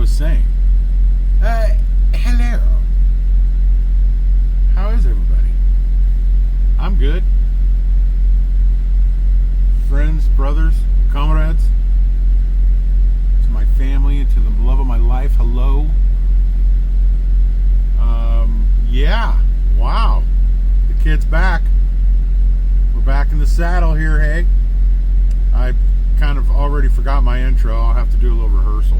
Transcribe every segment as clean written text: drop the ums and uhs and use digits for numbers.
was saying. Hello. How is everybody? I'm good. Friends, brothers, comrades, to my family and to the love of my life, hello. Yeah, wow. The kid's back. We're back in the saddle here, hey. I kind of already forgot my intro. I'll have to do a little rehearsal.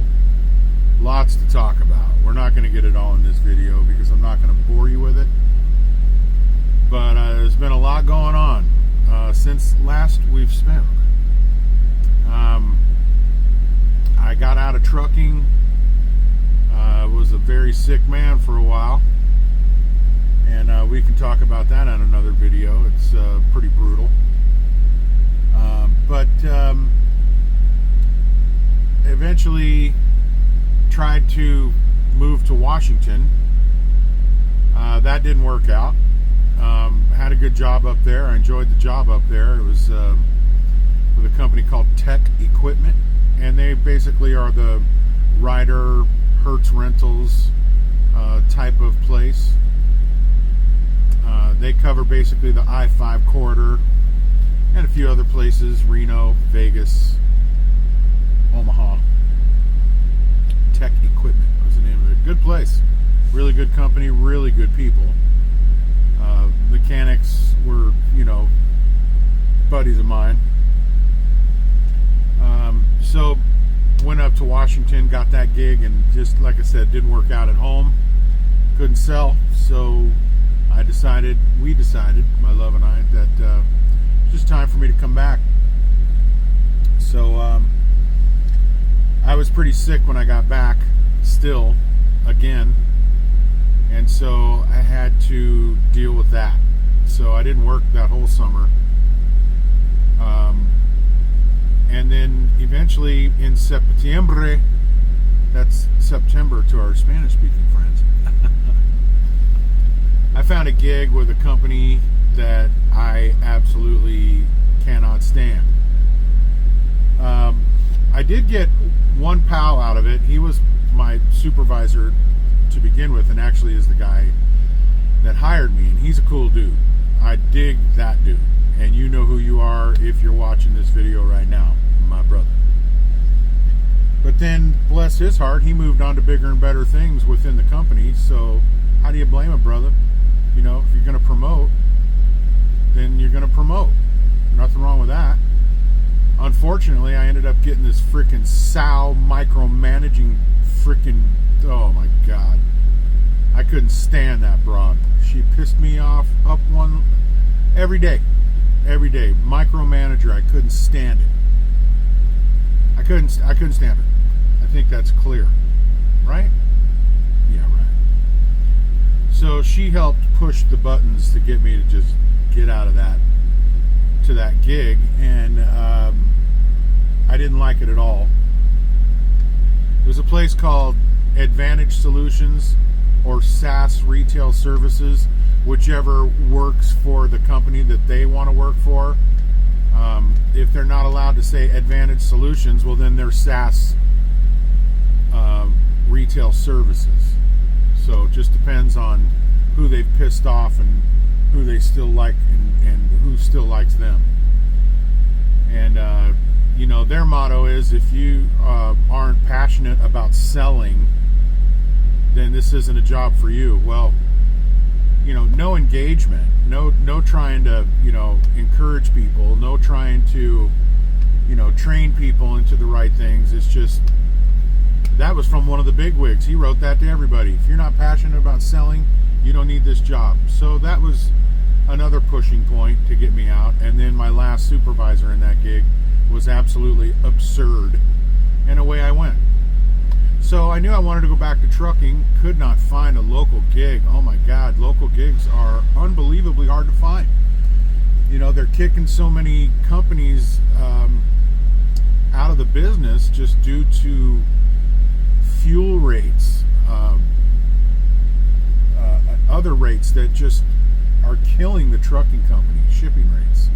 Lots to talk about. We're not going to get it all in this video because I'm not going to bore you with it. But there's been a lot going on since last we've spoke. I got out of trucking. Was a very sick man for a while. And we can talk about that on another video. It's pretty brutal. But eventually tried to move to Washington. That didn't work out. Had a good job up there. I enjoyed the job up there. It was with a company called Tech Equipment. And they basically are the Ryder, Hertz Rentals type of place. They cover basically the I-5 corridor and a few other places, Reno, Vegas, Omaha. Tech Equipment was the name of it. Good place. Really good company, really good people. Mechanics were, buddies of mine. So went up to Washington, got that gig, and just like I said, didn't work out at home. Couldn't sell, so we decided, my love and I, that it's just time for me to come back. So I was pretty sick when I got back, still, again, and so I had to deal with that. So I didn't work that whole summer. And then eventually in Septiembre, that's September to our Spanish-speaking friends, I found a gig with a company that I absolutely cannot stand. I did get one pal out of it. He was my supervisor to begin with, and actually is the guy that hired me, and he's a cool dude. I dig that dude, and you know who you are if you're watching this video right now, my brother. But then, bless his heart, he moved on to bigger and better things within the company, so how do you blame him, brother? If you're going to promote, then you're going to promote. Nothing wrong with that. Unfortunately, I ended up getting this freaking sow micromanaging freaking, oh my God. I couldn't stand that broad. She pissed me off up one every day. Every day. Micromanager, I couldn't stand it. I couldn't stand her. I think that's clear. Right? Yeah, right. So she helped push the buttons to get me to just get out of that, to that gig, and I didn't like it at all. It was a place called Advantage Solutions or SaaS Retail Services, whichever works for the company that they want to work for. If they're not allowed to say Advantage Solutions, well then they're SaaS Retail Services. So it just depends on who they've pissed off and who they still like and who still likes them. And, their motto is if you aren't passionate about selling, then this isn't a job for you. Well, no engagement, no trying to, encourage people, no trying to, train people into the right things. It's just, that was from one of the bigwigs. He wrote that to everybody. If you're not passionate about selling, you don't need this job. So that was another pushing point to get me out. And then my last supervisor in that gig was absolutely absurd. And away I went. So I knew I wanted to go back to trucking. Could not find a local gig. Oh my God, local gigs are unbelievably hard to find. They're kicking so many companies out of the business just due to fuel rates, other rates that just are killing the trucking company, shipping rates.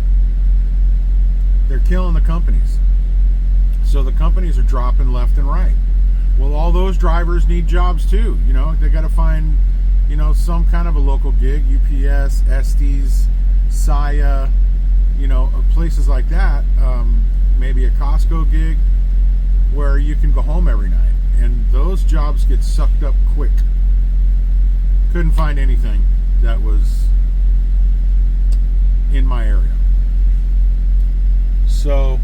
They're killing the companies. So the companies are dropping left and right. Well, all those drivers need jobs too. You know, they got to find, you know, some kind of a local gig, UPS, Estes, Saya, you know, places like that. Maybe a Costco gig where you can go home every night. And those jobs get sucked up quick. Couldn't find anything that was in my area. So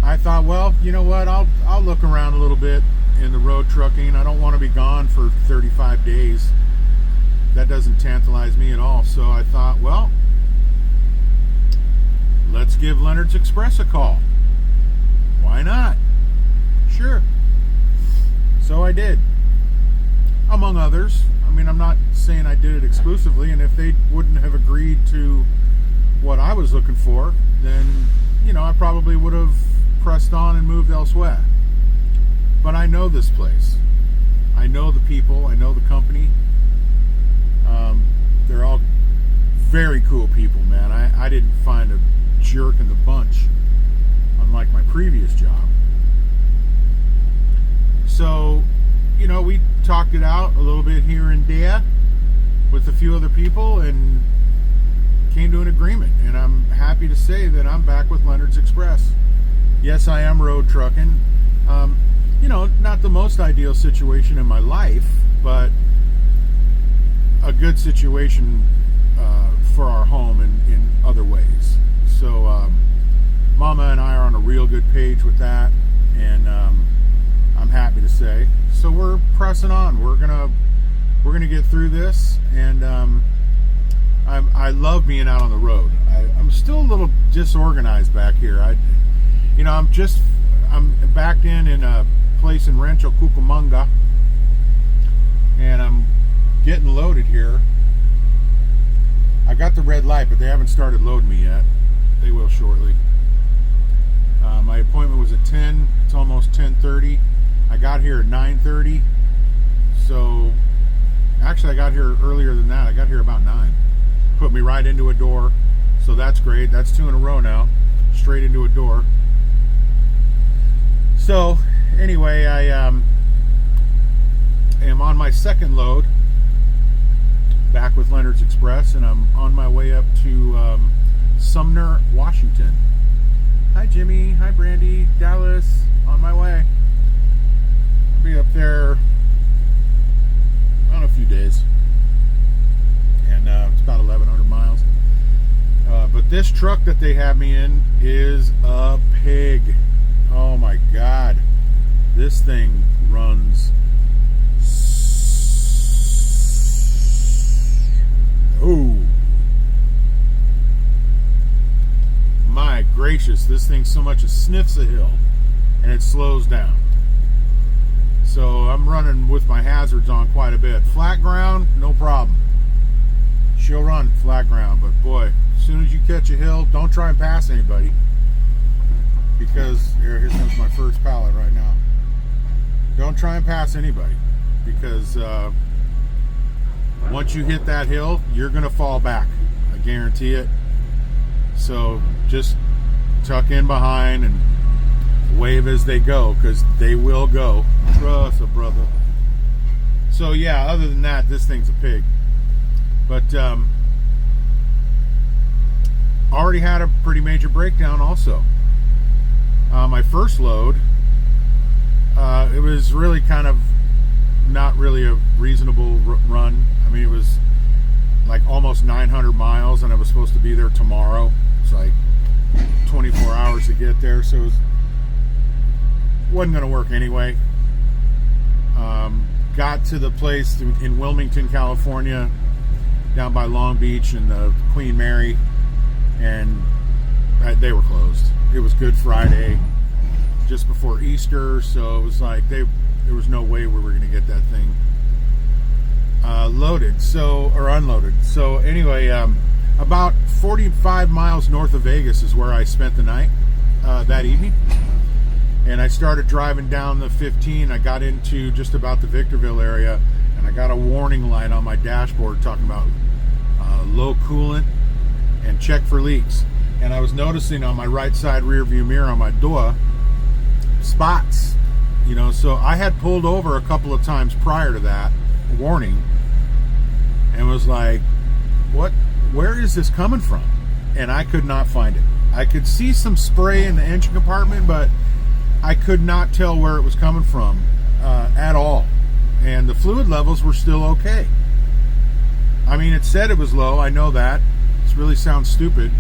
I thought, well, you know what, I'll look around a little bit in the road trucking. I don't want to be gone for 35 days. That doesn't tantalize me at all. So I thought, well, let's give Leonard's Express a call. Why not? Sure. So I did. Among others. I mean, I'm not saying I did it exclusively, and if they wouldn't have agreed to what I was looking for, then, you know, I probably would have pressed on and moved elsewhere. But I know this place. I know the people. I know the company. They're all very cool people, man. I didn't find a jerk in the bunch, unlike my previous job. So, you know, we talked it out a little bit here and there with a few other people and came to an agreement. And I'm happy to say that I'm back with Leonard's Express. Yes, I am road trucking. You know, not the most ideal situation in my life, but a good situation for our home in other ways. So Mama and I are on a real good page with that, and I'm happy to say. So we're pressing on. We're gonna get through this, and I love being out on the road. I'm still a little disorganized back here. I'm backed in a place in Rancho Cucamonga, and I'm getting loaded here. I got the red light, but they haven't started loading me yet. They will shortly. My appointment was at 10. It's almost 10:30. I got here at 9:30. So, actually I got here earlier than that. I got here about 9. Put me right into a door. So that's great. That's 2 in a row now. Straight into a door. So, anyway, I am on my second load back with Leonard's Express, and I'm on my way up to Sumner, Washington. Hi Jimmy, hi Brandy, Dallas, on my way. I'll be up there in a few days, and it's about 1,100 miles. But this truck that they have me in is a pig. Oh my God, this thing runs. Oh my gracious, this thing so much as sniffs a hill and it slows down. So I'm running with my hazards on quite a bit. Flat ground, no problem. She'll run flat ground, but boy, as soon as you catch a hill, don't try and pass anybody, because here comes my first pallet right now. Don't try and pass anybody, because once you hit that hill, you're gonna fall back. I guarantee it. So just tuck in behind and wave as they go, because they will go. Trust a brother. So yeah, other than that, this thing's a pig. But already had a pretty major breakdown also. My first load, it was really kind of not really a reasonable run. I mean, it was like almost 900 miles, and I was supposed to be there tomorrow. It's like 24 hours to get there, so it wasn't going to work anyway. Got to the place in Wilmington, California, down by Long Beach and the Queen Mary, and they were closed. It was Good Friday, just before Easter, so it was like there was no way we were going to get that thing loaded, or unloaded. So anyway, about 45 miles north of Vegas is where I spent the night that evening. And I started driving down the 15. I got into just about the Victorville area, and I got a warning light on my dashboard talking about low coolant and check for leaks. And I was noticing on my right side rear view mirror on my door, spots, you know. So I had pulled over a couple of times prior to that warning and was like, where is this coming from? And I could not find it. I could see some spray in the engine compartment, but I could not tell where it was coming from at all. And the fluid levels were still okay. I mean, it said it was low, I know that. It really sounds stupid.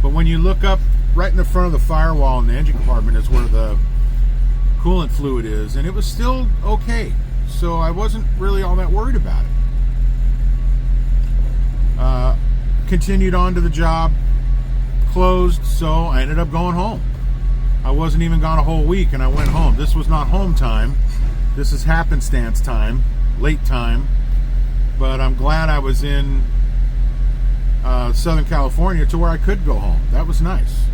But when you look up right in the front of the firewall in the engine compartment is where the coolant fluid is, and it was still okay. So I wasn't really all that worried about it. Continued on to the job, closed, so I ended up going home. I wasn't even gone a whole week and I went home. This was not home time. This is happenstance time, late time. But I'm glad I was in Southern California to where I could go home. That was nice.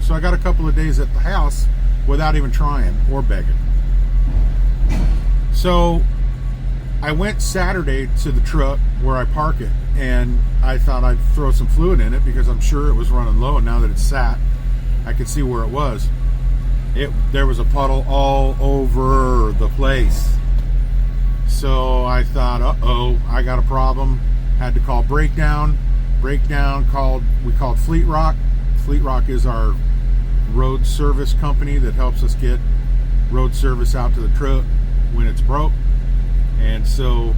So I got a couple of days at the house without even trying or begging. So I went Saturday to the truck where I park it, and I thought I'd throw some fluid in it because I'm sure it was running low, and now that it's sat, I could see where it was. There was a puddle all over the place. So I thought, uh-oh, I got a problem. Had to call Breakdown. We called Fleet Rock. Fleet Rock is our road service company that helps us get road service out to the truck when it's broke. And so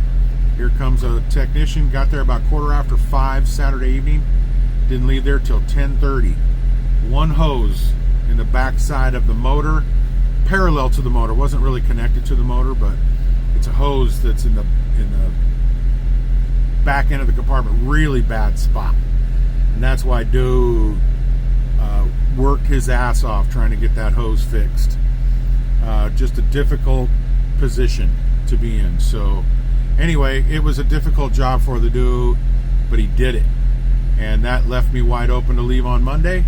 here comes a technician. Got there about 5:15 Saturday evening. Didn't leave there till 10:30. One hose in the back side of the motor, parallel to the motor. Wasn't really connected to the motor, but it's a hose that's in the back end of the compartment. Really bad spot. And that's why dude worked his ass off trying to get that hose fixed. Just a difficult position to be in. So anyway, it was a difficult job for the dude, but he did it. And that left me wide open to leave on Monday.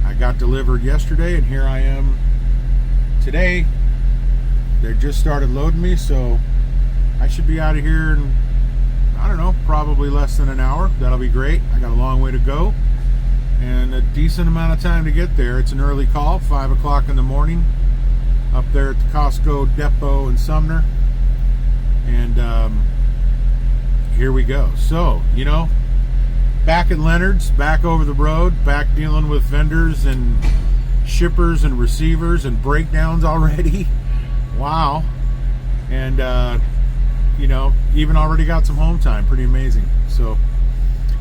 I got delivered yesterday, and here I am today. They just started loading me, so I should be out of here in, I don't know, probably less than an hour. That'll be great. I got a long way to go and a decent amount of time to get there. It's an early call, 5 o'clock in the morning, up there at the Costco depot in Sumner. And here we go. So, you know, back at Leonard's, back over the road, back dealing with vendors and shippers and receivers and breakdowns already. Wow. And you know, even already got some home time. Pretty amazing. So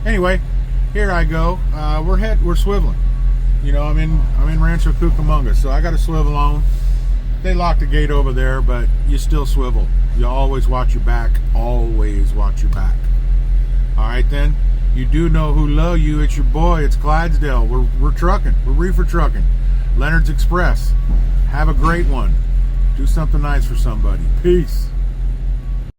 anyway, here I go. We're swiveling. You know, I'm in Rancho Cucamonga, so I got to swivel on. They locked the gate over there, but you still swivel. You always watch your back. Always watch your back. All right, then. You do know who love you. It's your boy. It's Clydesdale. We're trucking. We're reefer trucking. Leonard's Express. Have a great one. Do something nice for somebody. Peace.